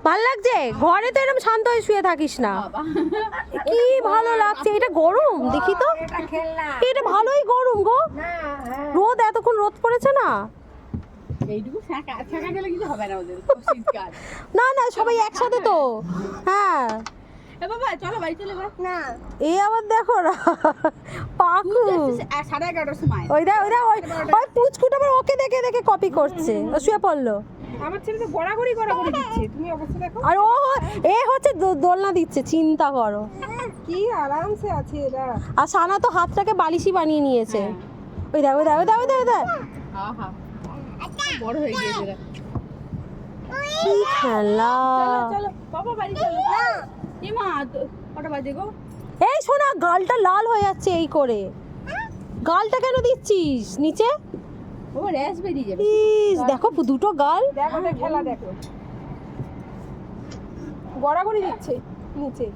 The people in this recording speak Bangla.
ভাল লাগছে? ঘরে তো এরকম শান্ত হয়ে শুয়ে থাকিস না। কি ভালো লাগছে। এটা গরম দেখি তো, এটা ভালোই গরম গো। রোদ এতক্ষণ রোদ পড়েছে না। না না সবাই একসাথে তো। হ্যাঁ এই আবার দেখো না পাকু। ওই দেখ ওই পুচকুটা আবার ওকে দেখে দেখে কপি করছে, ও শুয়ে পড়লো। আমার ছেলে তো গড়াগড়ি দিচ্ছে, তুমি অবস্থা দেখো। আর ও এ হচ্ছে দোলনা দিচ্ছে, চিন্তা করো কি আরামসে আছে এরা। আর সানা তো হাতটাকে বালিশই বানিয়ে নিয়েছে। ওই দেখ ওই দেখ ওই দেখ ওই দেখ ওই দেখ বড় হয়ে গিয়েছে এরা। কি খেলা। চলো বাবা বাড়ি চলো। মা কটা বাজে গো? এই শোনা, গালটা লাল হয়ে যাচ্ছে এই করে। গালটা কেন দিচ্ছিস নিচে? ও র্যাশ বেরিয়ে যাবে। ইস দেখো দুটো গাল। দেখো খেলা দেখো, গড়াগড়ি দিচ্ছে নিচে।